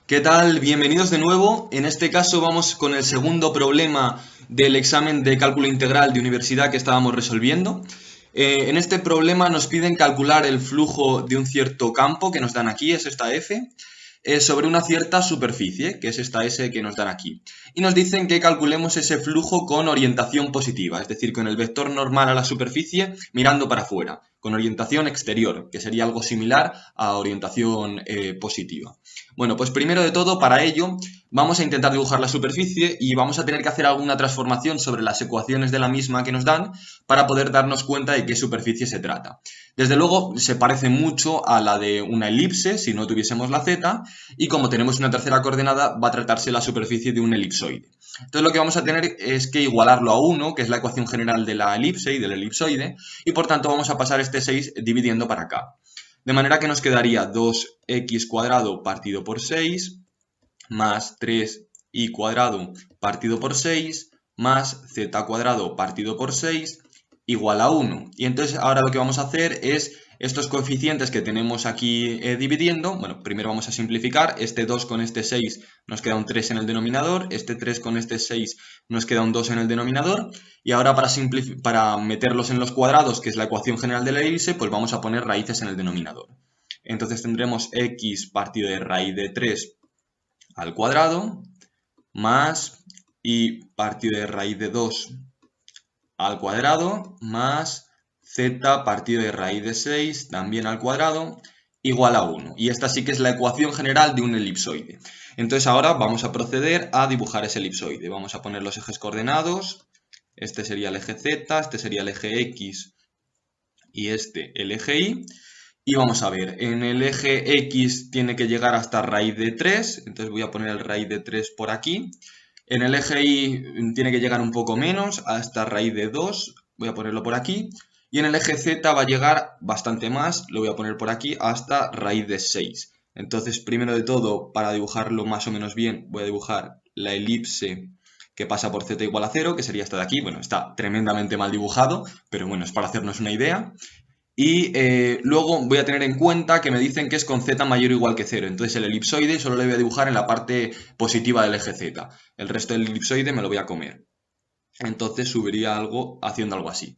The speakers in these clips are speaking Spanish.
¿Qué tal? Bienvenidos de nuevo. En este caso vamos con el segundo problema del examen de cálculo integral de universidad que estábamos resolviendo. En este problema nos piden calcular el flujo de un cierto campo que nos dan aquí, es esta F, sobre una cierta superficie, que es esta S que nos dan aquí. Y nos dicen que calculemos ese flujo con orientación positiva, es decir, con el vector normal a la superficie mirando para afuera, con orientación exterior, que sería algo similar a orientación positiva. Bueno, pues primero de todo, para ello, vamos a intentar dibujar la superficie y vamos a tener que hacer alguna transformación sobre las ecuaciones de la misma que nos dan para poder darnos cuenta de qué superficie se trata. Desde luego, se parece mucho a la de una elipse, si no tuviésemos la z, y como tenemos una tercera coordenada, va a tratarse la superficie de un elipsoide. Entonces lo que vamos a tener es que igualarlo a 1, que es la ecuación general de la elipse y del elipsoide, y por tanto vamos a pasar este 6 dividiendo para acá. De manera que nos quedaría 2x cuadrado partido por 6 más 3y cuadrado partido por 6 más z cuadrado partido por 6 igual a 1. Y entonces ahora lo que vamos a hacer es estos coeficientes que tenemos aquí dividiendo, bueno, primero vamos a simplificar, este 2 con este 6 nos queda un 3 en el denominador, este 3 con este 6 nos queda un 2 en el denominador, y ahora para meterlos en los cuadrados, que es la ecuación general de la elipse, pues vamos a poner raíces en el denominador. Entonces tendremos x partido de raíz de 3 al cuadrado, más y partido de raíz de 2 al cuadrado, más z partido de raíz de 6 también al cuadrado, igual a 1. Y esta sí que es la ecuación general de un elipsoide. Entonces ahora vamos a proceder a dibujar ese elipsoide. Vamos a poner los ejes coordenados. Este sería el eje z, este sería el eje x y este el eje y. Y vamos a ver, en el eje x tiene que llegar hasta raíz de 3, entonces voy a poner el raíz de 3 por aquí. En el eje y tiene que llegar un poco menos, hasta raíz de 2, voy a ponerlo por aquí. Y en el eje z va a llegar bastante más, lo voy a poner por aquí, hasta raíz de 6. Entonces, primero de todo, para dibujarlo más o menos bien, voy a dibujar la elipse que pasa por z igual a 0, que sería esta de aquí. Bueno, está tremendamente mal dibujado, pero bueno, es para hacernos una idea. Y luego voy a tener en cuenta que me dicen que es con z mayor o igual que 0. Entonces el elipsoide solo lo voy a dibujar en la parte positiva del eje z. El resto del elipsoide me lo voy a comer. Entonces subiría algo haciendo algo así.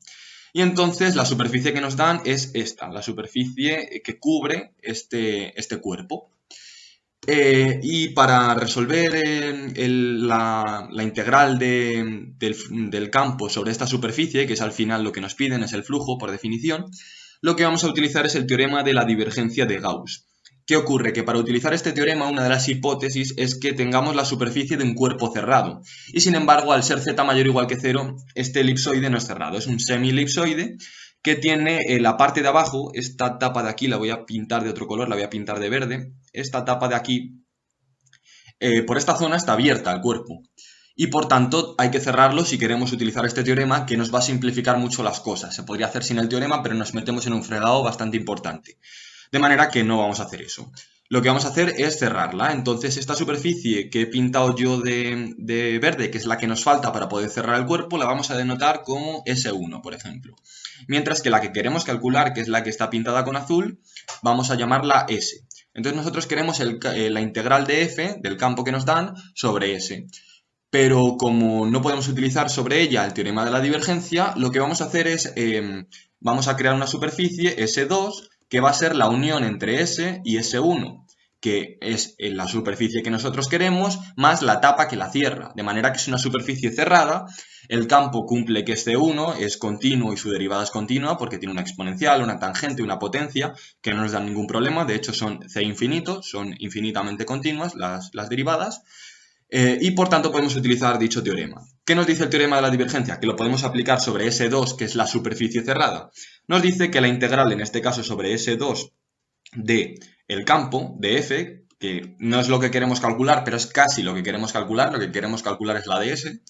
Y entonces la superficie que nos dan es esta, la superficie que cubre este cuerpo. Y para resolver la integral del campo sobre esta superficie, que es al final lo que nos piden, es el flujo por definición, lo que vamos a utilizar es el teorema de la divergencia de Gauss. ¿Qué ocurre? Que para utilizar este teorema, una de las hipótesis es que tengamos la superficie de un cuerpo cerrado. Y sin embargo, al ser z mayor o igual que 0, este elipsoide no es cerrado, es un semi-elipsoide que tiene la parte de abajo, esta tapa de aquí la voy a pintar de otro color, la voy a pintar de verde, esta tapa de aquí, por esta zona está abierta al cuerpo. Y por tanto hay que cerrarlo si queremos utilizar este teorema, que nos va a simplificar mucho las cosas. Se podría hacer sin el teorema, pero nos metemos en un fregado bastante importante. De manera que no vamos a hacer eso. Lo que vamos a hacer es cerrarla. Entonces esta superficie que he pintado yo de verde, que es la que nos falta para poder cerrar el cuerpo, la vamos a denotar como S1, por ejemplo. Mientras que la que queremos calcular, que es la que está pintada con azul, vamos a llamarla S. Entonces nosotros queremos la integral de f del campo que nos dan sobre S. Pero como no podemos utilizar sobre ella el teorema de la divergencia, lo que vamos a hacer es, vamos a crear una superficie S2 que va a ser la unión entre S y S1, que es la superficie que nosotros queremos, más la tapa que la cierra. De manera que es una superficie cerrada, el campo cumple que este 1 es continuo y su derivada es continua porque tiene una exponencial, una tangente, una potencia, que no nos dan ningún problema. De hecho son C infinito, son infinitamente continuas las derivadas. Y por tanto podemos utilizar dicho teorema. ¿Qué nos dice el teorema de la divergencia? Que lo podemos aplicar sobre S2, que es la superficie cerrada. Nos dice que la integral, en este caso sobre S2 de el campo de f, que no es lo que queremos calcular, pero es casi lo que queremos calcular, lo que queremos calcular es la de s,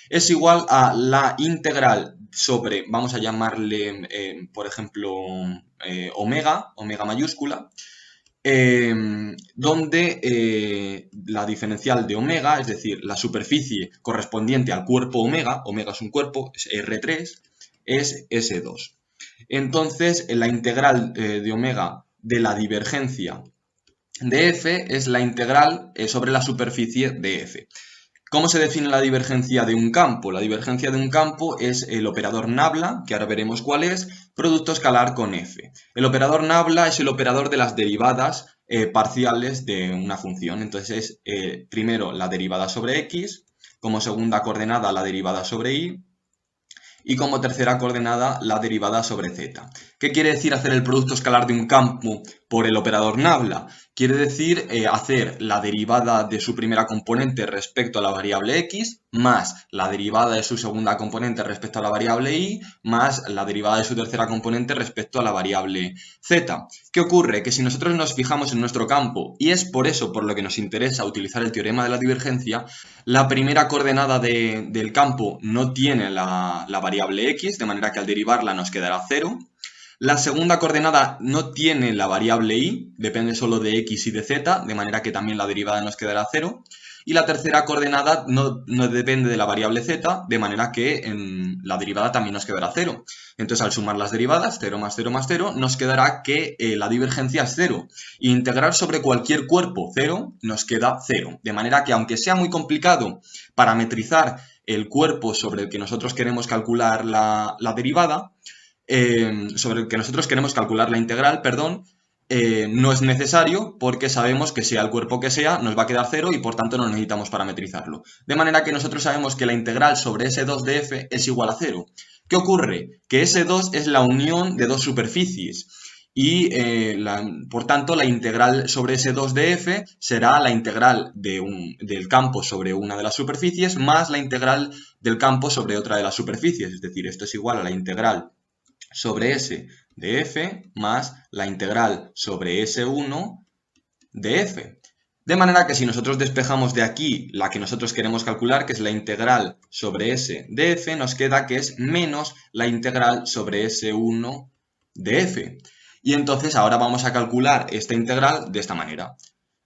es igual a la integral sobre, vamos a llamarle, por ejemplo, omega mayúscula, donde la diferencial de omega, es decir, la superficie correspondiente al cuerpo omega es un cuerpo, es R3, es S2. Entonces, la integral de omega de la divergencia de f es la integral sobre la superficie de f. ¿Cómo se define la divergencia de un campo? La divergencia de un campo es el operador nabla, que ahora veremos cuál es, producto escalar con f. El operador nabla es el operador de las derivadas parciales de una función. Entonces es primero la derivada sobre x, como segunda coordenada la derivada sobre y, y como tercera coordenada la derivada sobre z. ¿Qué quiere decir hacer el producto escalar de un campo por el operador nabla? Quiere decir hacer la derivada de su primera componente respecto a la variable x, más la derivada de su segunda componente respecto a la variable y, más la derivada de su tercera componente respecto a la variable z. ¿Qué ocurre? Que si nosotros nos fijamos en nuestro campo, y es por eso por lo que nos interesa utilizar el teorema de la divergencia, la primera coordenada del campo no tiene la variable x, de manera que al derivarla nos quedará 0. La segunda coordenada no tiene la variable y, depende solo de x y de z, de manera que también la derivada nos quedará 0. Y la tercera coordenada no depende de la variable z, de manera que la derivada también nos quedará 0. Entonces, al sumar las derivadas, 0 más 0 más 0, nos quedará que la divergencia es 0. E integrar sobre cualquier cuerpo 0 nos queda 0. De manera que, aunque sea muy complicado parametrizar el cuerpo sobre el que nosotros queremos calcular la derivada, sobre el que nosotros queremos calcular la integral, perdón, no es necesario porque sabemos que sea el cuerpo que sea, nos va a quedar 0 y por tanto no necesitamos parametrizarlo. De manera que nosotros sabemos que la integral sobre S2 de f es igual a 0. ¿Qué ocurre? Que S2 es la unión de dos superficies y por tanto la integral sobre S2 de f será la integral del campo sobre una de las superficies más la integral del campo sobre otra de las superficies. Es decir, esto es igual a la integral sobre S de f más la integral sobre S1 de f. De manera que si nosotros despejamos de aquí la que nosotros queremos calcular, que es la integral sobre S de f, nos queda que es menos la integral sobre S1 de f. Y entonces ahora vamos a calcular esta integral de esta manera.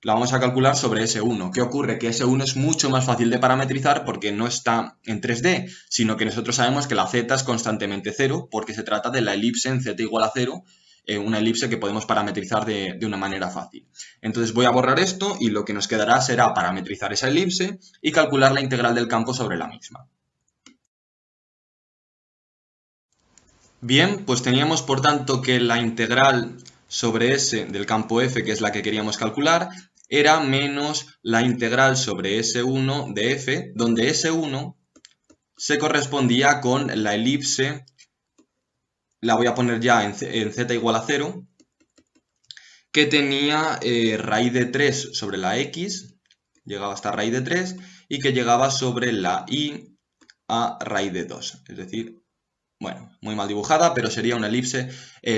La vamos a calcular sobre S1. ¿Qué ocurre? Que S1 es mucho más fácil de parametrizar porque no está en 3D, sino que nosotros sabemos que la z es constantemente 0 porque se trata de la elipse en z igual a 0, una elipse que podemos parametrizar de una manera fácil. Entonces voy a borrar esto y lo que nos quedará será parametrizar esa elipse y calcular la integral del campo sobre la misma. Bien, pues teníamos por tanto que la integral sobre S del campo f, que es la que queríamos calcular, era menos la integral sobre S1 de f, donde S1 se correspondía con la elipse, la voy a poner ya en z igual a 0, que tenía raíz de 3 sobre la x, llegaba hasta raíz de 3, y que llegaba sobre la y a raíz de 2, es decir, bueno, muy mal dibujada, pero sería una elipse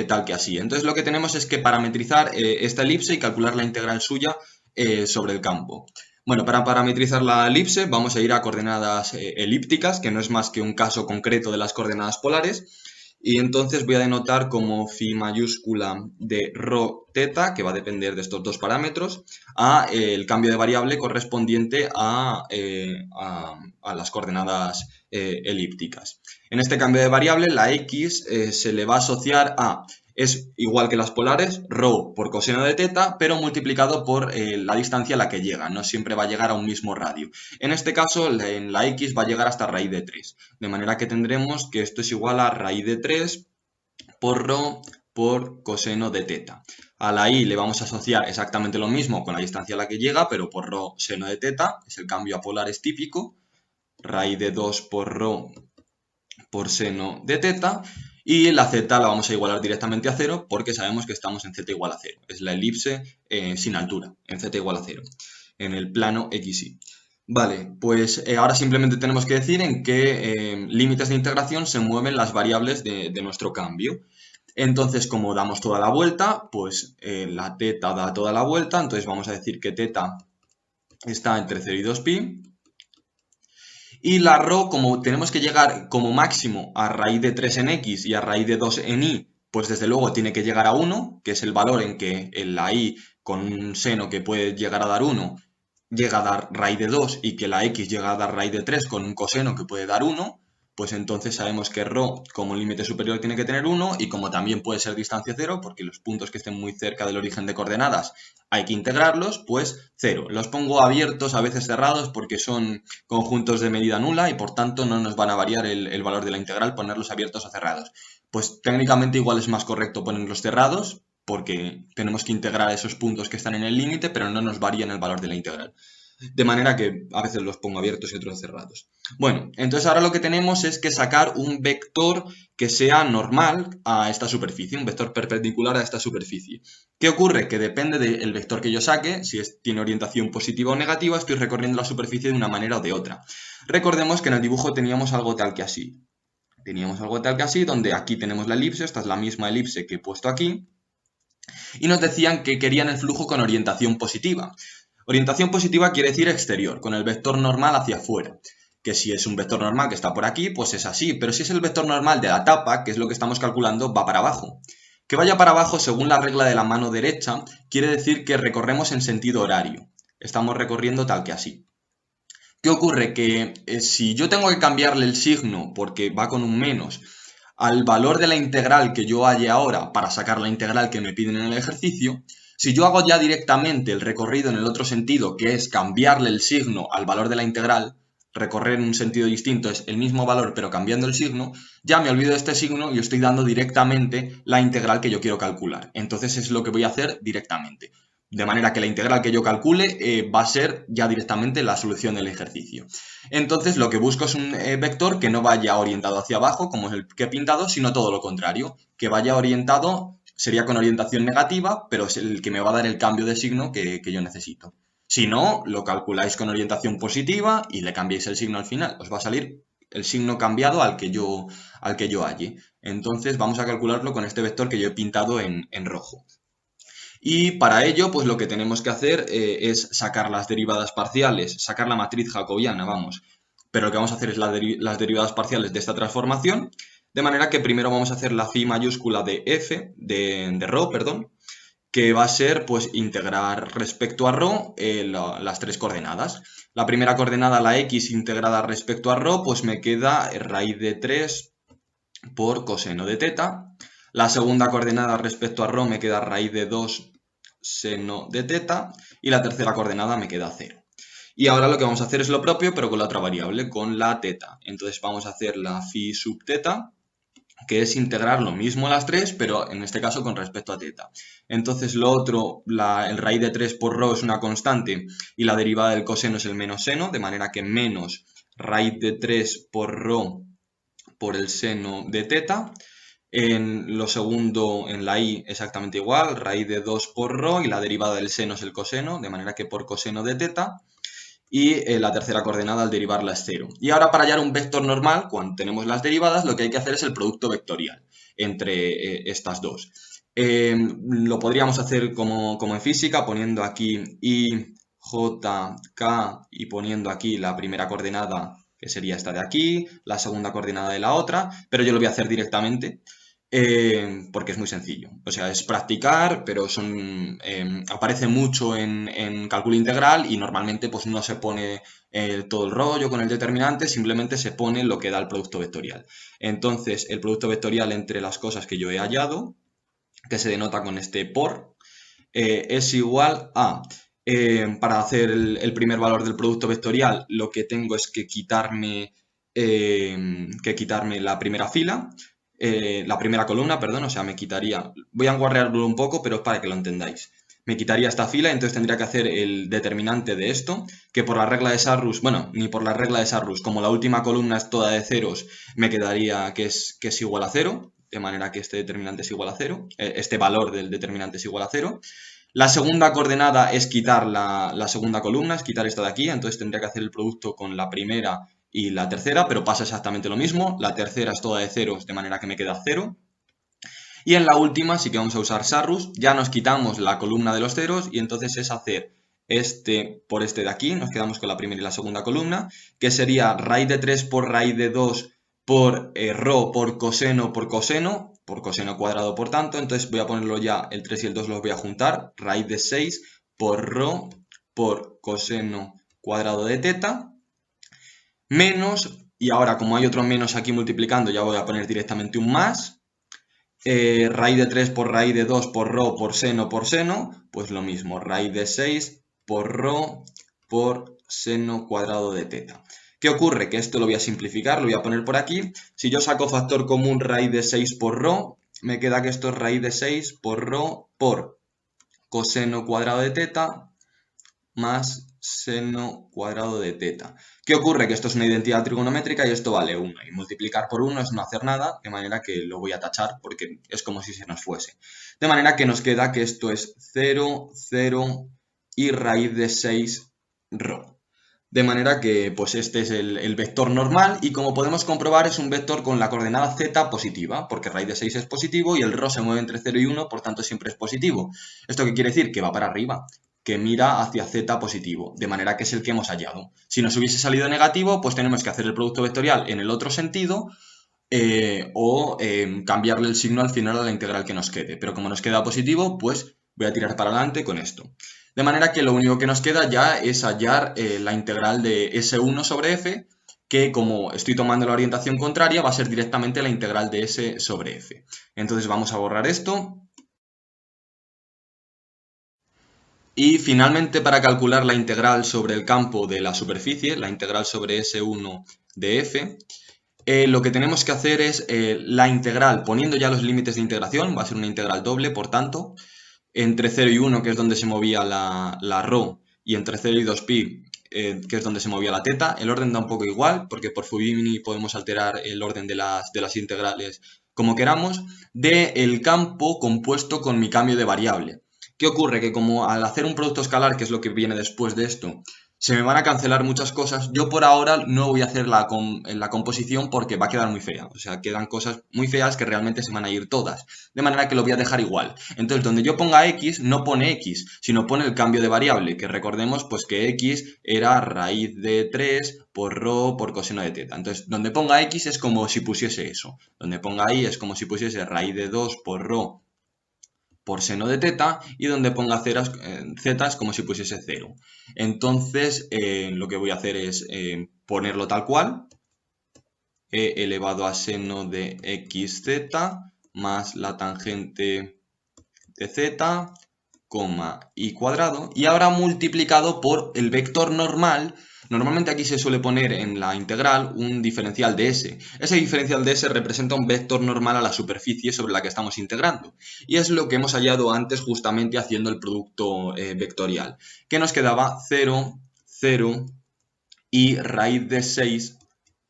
tal que así. Entonces lo que tenemos es que parametrizar esta elipse y calcular la integral suya sobre el campo. Bueno, para parametrizar la elipse vamos a ir a coordenadas elípticas, que no es más que un caso concreto de las coordenadas polares. Y entonces voy a denotar como phi mayúscula de rho teta, que va a depender de estos dos parámetros, a el cambio de variable correspondiente a las coordenadas elípticas. En este cambio de variable, la x se le va a asociar a, es igual que las polares, rho por coseno de teta, pero multiplicado por la distancia a la que llega, no siempre va a llegar a un mismo radio. En este caso, en la x va a llegar hasta raíz de 3, de manera que tendremos que esto es igual a raíz de 3 por rho por coseno de teta. A la y le vamos a asociar exactamente lo mismo con la distancia a la que llega, pero por rho seno de teta, es el cambio a polares típico, raíz de 2 por rho por seno de teta, y la z la vamos a igualar directamente a 0 porque sabemos que estamos en z igual a 0. Es la elipse sin altura, en z igual a 0, en el plano xy. Vale, pues ahora simplemente tenemos que decir en qué límites de integración se mueven las variables de nuestro cambio. Entonces, como damos toda la vuelta, pues la teta da toda la vuelta, entonces vamos a decir que teta está entre 0 y 2pi. Y la rho, como tenemos que llegar como máximo a raíz de 3 en x y a raíz de 2 en y, pues desde luego tiene que llegar a 1, que es el valor en que la y con un seno que puede llegar a dar 1 llega a dar raíz de 2 y que la x llega a dar raíz de 3 con un coseno que puede dar 1. pues entonces sabemos que ρ como límite superior tiene que tener 1 y como también puede ser distancia 0, porque los puntos que estén muy cerca del origen de coordenadas hay que integrarlos, pues 0. Los pongo abiertos, a veces cerrados, porque son conjuntos de medida nula y por tanto no nos van a variar el valor de la integral ponerlos abiertos o cerrados. Pues técnicamente igual es más correcto ponerlos cerrados, porque tenemos que integrar esos puntos que están en el límite, pero no nos varían el valor de la integral. De manera que a veces los pongo abiertos y otros cerrados. Bueno, entonces ahora lo que tenemos es que sacar un vector que sea normal a esta superficie, un vector perpendicular a esta superficie. ¿Qué ocurre? Que depende del vector que yo saque, si tiene orientación positiva o negativa, estoy recorriendo la superficie de una manera o de otra. Recordemos que en el dibujo teníamos algo tal que así. Donde aquí tenemos la elipse, esta es la misma elipse que he puesto aquí, y nos decían que querían el flujo con orientación positiva. Orientación positiva quiere decir exterior, con el vector normal hacia afuera. Que si es un vector normal que está por aquí, pues es así. Pero si es el vector normal de la tapa, que es lo que estamos calculando, va para abajo. Que vaya para abajo, según la regla de la mano derecha, quiere decir que recorremos en sentido horario. Estamos recorriendo tal que así. ¿Qué ocurre? Que si yo tengo que cambiarle el signo, porque va con un menos, al valor de la integral que yo halle ahora para sacar la integral que me piden en el ejercicio, si yo hago ya directamente el recorrido en el otro sentido, que es cambiarle el signo al valor de la integral, recorrer en un sentido distinto es el mismo valor pero cambiando el signo, ya me olvido de este signo y estoy dando directamente la integral que yo quiero calcular. Entonces es lo que voy a hacer directamente. De manera que la integral que yo calcule va a ser ya directamente la solución del ejercicio. Entonces lo que busco es un vector que no vaya orientado hacia abajo, como es el que he pintado, sino todo lo contrario, que vaya orientado, sería con orientación negativa, pero es el que me va a dar el cambio de signo que yo necesito. Si no, lo calculáis con orientación positiva y le cambiáis el signo al final. Os va a salir el signo cambiado al que yo halle. Entonces vamos a calcularlo con este vector que yo he pintado en rojo. Y para ello, pues lo que tenemos que hacer es sacar las derivadas parciales, sacar la matriz jacobiana, vamos. Pero lo que vamos a hacer es las derivadas parciales de esta transformación, de manera que primero vamos a hacer la phi mayúscula de f, de ρ, perdón, que va a ser pues integrar respecto a ρ las tres coordenadas. La primera coordenada, la x, integrada respecto a ρ, pues me queda raíz de 3 por coseno de teta. La segunda coordenada respecto a ρ me queda raíz de 2 seno de teta y la tercera coordenada me queda 0. Y ahora lo que vamos a hacer es lo propio, pero con la otra variable, con la teta. Entonces vamos a hacer la phi sub teta, que es integrar lo mismo a las tres, pero en este caso con respecto a teta. Entonces lo otro, el raíz de 3 por ρ es una constante y la derivada del coseno es el menos seno, de manera que menos raíz de 3 por ρ por el seno de teta. En lo segundo, en la i, exactamente igual, raíz de 2 por ρ y la derivada del seno es el coseno, de manera que por coseno de teta. Y la tercera coordenada al derivarla es 0. Y ahora para hallar un vector normal, cuando tenemos las derivadas, lo que hay que hacer es el producto vectorial entre estas dos. Lo podríamos hacer como en física, poniendo aquí i, j, k y poniendo aquí la primera coordenada, que sería esta de aquí, la segunda coordenada de la otra, pero yo lo voy a hacer directamente. Porque es muy sencillo. O sea, es practicar, pero aparece mucho en cálculo integral y normalmente pues no se pone todo el rollo con el determinante, simplemente se pone lo que da el producto vectorial. Entonces, el producto vectorial entre las cosas que yo he hallado, que se denota con este por, es igual a... para hacer el primer valor del producto vectorial, lo que tengo es que quitarme la primera fila, la primera columna, perdón, o sea, me quitaría, voy a enguarrearlo un poco, pero es para que lo entendáis. Me quitaría esta fila, entonces tendría que hacer el determinante de esto, que por la regla de Sarrus, bueno, ni por la regla de Sarrus, como la última columna es toda de ceros, me quedaría que es igual a 0, de manera que este determinante es igual a 0, este valor del determinante es igual a 0. La segunda coordenada es quitar la segunda columna, es quitar esta de aquí, entonces tendría que hacer el producto con la primera y la tercera, pero pasa exactamente lo mismo. La tercera es toda de ceros, de manera que me queda 0. Y en la última sí que vamos a usar Sarrus, ya nos quitamos la columna de los ceros y entonces es hacer este por este de aquí, nos quedamos con la primera y la segunda columna, que sería raíz de 3 por raíz de 2 por ρ por coseno, por coseno cuadrado por tanto, entonces voy a ponerlo ya, el 3 y el 2 los voy a juntar, raíz de 6 por ρ por coseno cuadrado de teta, menos, y ahora como hay otro menos aquí multiplicando, ya voy a poner directamente un más. Raíz de 3 por raíz de 2 por rho por seno, pues lo mismo, raíz de 6 por rho por seno cuadrado de teta. ¿Qué ocurre? Que esto lo voy a simplificar, lo voy a poner por aquí. Si yo saco factor común raíz de 6 por rho, me queda que esto es raíz de 6 por rho por coseno cuadrado de teta más seno cuadrado de teta. ¿Qué ocurre? Que esto es una identidad trigonométrica y esto vale 1. Y multiplicar por 1 es no hacer nada, de manera que lo voy a tachar porque es como si se nos fuese. De manera que nos queda que esto es 0, 0 y raíz de 6 rho. De manera que pues este es el vector normal y como podemos comprobar es un vector con la coordenada z positiva, porque raíz de 6 es positivo y el rho se mueve entre 0 y 1, por tanto siempre es positivo. ¿Esto qué quiere decir? Que va para arriba, que mira hacia z positivo, de manera que es el que hemos hallado. Si nos hubiese salido negativo, pues tenemos que hacer el producto vectorial en el otro sentido o cambiarle el signo al final a la integral que nos quede. Pero como nos queda positivo, pues voy a tirar para adelante con esto. De manera que lo único que nos queda ya es hallar la integral de S1 sobre F, que como estoy tomando la orientación contraria, va a ser directamente la integral de S sobre F. Entonces vamos a borrar esto. Y finalmente, para calcular la integral sobre el campo de la superficie, la integral sobre S1 de F, lo que tenemos que hacer es la integral, poniendo ya los límites de integración, va a ser una integral doble, por tanto, entre 0 y 1, que es donde se movía la rho, y entre 0 y 2pi, que es donde se movía la teta. El orden da un poco igual, porque por Fubini podemos alterar el orden de las integrales como queramos, del campo compuesto con mi cambio de variable. ¿Qué ocurre? Que como al hacer un producto escalar, que es lo que viene después de esto, se me van a cancelar muchas cosas, yo por ahora no voy a hacer la composición porque va a quedar muy fea. O sea, quedan cosas muy feas que realmente se van a ir todas. De manera que lo voy a dejar igual. Entonces, donde yo ponga x, no pone x, sino pone el cambio de variable, que recordemos pues que x era raíz de 3 por rho por coseno de teta. Entonces, donde ponga x es como si pusiese eso. Donde ponga y es como si pusiese raíz de 2 por rho por seno de teta, y donde ponga z es como si pusiese 0. Entonces, lo que voy a hacer es ponerlo tal cual, e elevado a seno de xz más la tangente de z, y cuadrado, y ahora multiplicado por el vector normal. Normalmente aquí se suele poner en la integral un diferencial de S. Ese diferencial de S representa un vector normal a la superficie sobre la que estamos integrando. Y es lo que hemos hallado antes justamente haciendo el producto vectorial. Que nos quedaba 0, 0 y raíz de 6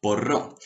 por rho.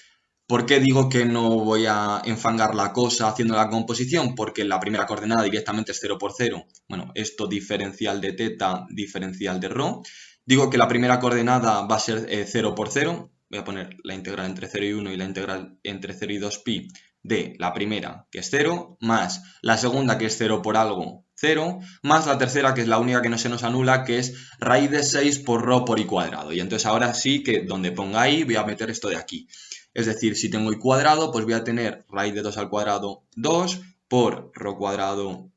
¿Por qué digo que no voy a enfangar la cosa haciendo la composición? Porque la primera coordenada directamente es 0 por 0. Bueno, esto diferencial de teta, diferencial de rho. Digo que la primera coordenada va a ser 0 por 0. Voy a poner la integral entre 0 y 1 y la integral entre 0 y 2pi de la primera, que es 0, más la segunda, que es 0 por algo, 0, más la tercera, que es la única que no se nos anula, que es raíz de 6 por rho por i cuadrado. Y entonces ahora sí que donde ponga i voy a meter esto de aquí. Es decir, si tengo i cuadrado, pues voy a tener raíz de 2 al cuadrado 2 por rho cuadrado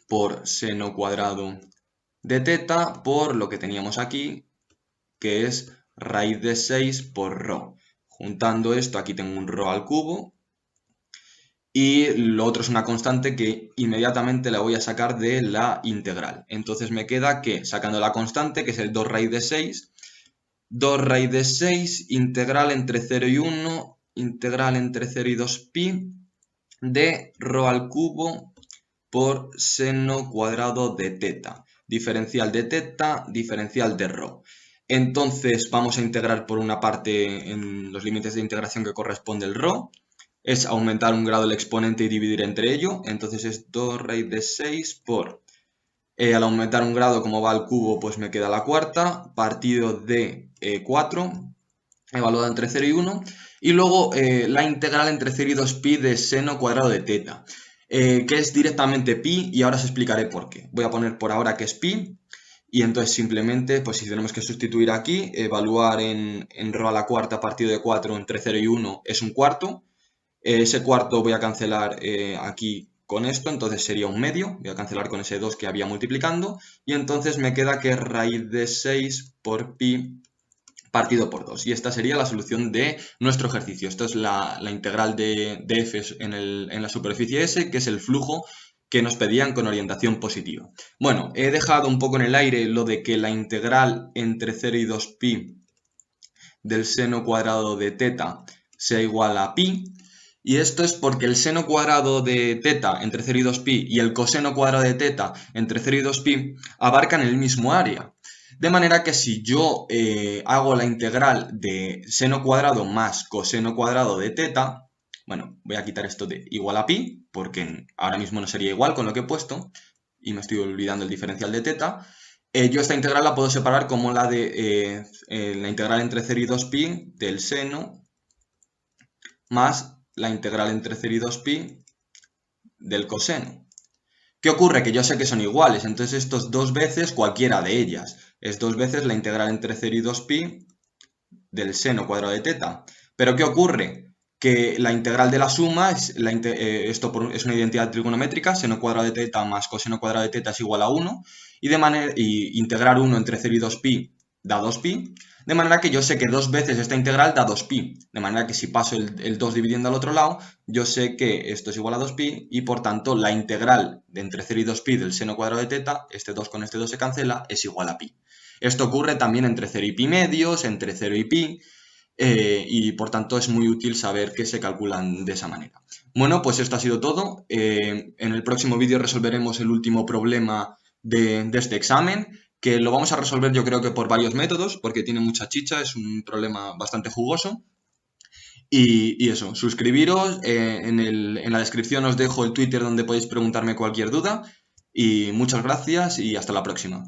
por seno cuadrado de teta por lo que teníamos aquí, que es raíz de 6 por rho. Juntando esto, aquí tengo un rho al cubo. Y lo otro es una constante que inmediatamente la voy a sacar de la integral. Entonces me queda que, sacando la constante, que es el 2 raíz de 6, 2 raíz de 6, integral entre 0 y 1, integral entre 0 y 2pi, de rho al cubo por seno cuadrado de teta. Diferencial de teta, diferencial de rho. Entonces vamos a integrar por una parte en los límites de integración que corresponde el rho. Es aumentar un grado el exponente y dividir entre ello. Entonces es 2 raíz de 6 por... al aumentar un grado, como va al cubo, pues me queda la cuarta, partido de 4, evaluada entre 0 y 1, y luego la integral entre 0 y 2pi de seno cuadrado de teta, que es directamente pi, y ahora os explicaré por qué. Voy a poner por ahora que es pi, y entonces simplemente, pues si tenemos que sustituir aquí, evaluar en rho a la cuarta partido de 4 entre 0 y 1 es un cuarto. Ese cuarto voy a cancelar aquí con esto, entonces sería un medio, voy a cancelar con ese 2 que había multiplicando, y entonces me queda que raíz de 6 por pi partido por 2. Y esta sería la solución de nuestro ejercicio. Esto es la integral de f en la superficie S, que es el flujo que nos pedían con orientación positiva. Bueno, he dejado un poco en el aire lo de que la integral entre 0 y 2pi del seno cuadrado de teta sea igual a pi. Y esto es porque el seno cuadrado de teta entre 0 y 2pi y el coseno cuadrado de teta entre 0 y 2pi abarcan el mismo área. De manera que si yo hago la integral de seno cuadrado más coseno cuadrado de teta, bueno, voy a quitar esto de igual a pi, porque ahora mismo no sería igual con lo que he puesto, y me estoy olvidando el diferencial de teta. Yo esta integral la puedo separar como la de la integral entre 0 y 2pi del seno más la integral entre 0 y 2pi del coseno. ¿Qué ocurre? Que yo sé que son iguales, entonces esto es 2 veces cualquiera de ellas. Es 2 veces la integral entre 0 y 2pi del seno cuadrado de teta. ¿Pero qué ocurre? Que la integral de la suma, esto es una identidad trigonométrica, seno cuadrado de teta más coseno cuadrado de teta es igual a 1, y integrar 1 entre 0 y 2pi da 2pi, de manera que yo sé que 2 veces esta integral da 2pi, de manera que si paso el 2 dividiendo al otro lado, yo sé que esto es igual a 2pi, y por tanto la integral de entre 0 y 2pi del seno cuadrado de teta, este 2 con este 2 se cancela, es igual a pi. Esto ocurre también entre 0 y pi medios, entre 0 y pi, y por tanto es muy útil saber que se calculan de esa manera. Bueno, pues esto ha sido todo. En el próximo vídeo resolveremos el último problema de este examen, que lo vamos a resolver yo creo que por varios métodos, porque tiene mucha chicha, es un problema bastante jugoso. Y eso, suscribiros, en la descripción os dejo el Twitter donde podéis preguntarme cualquier duda, y muchas gracias y hasta la próxima.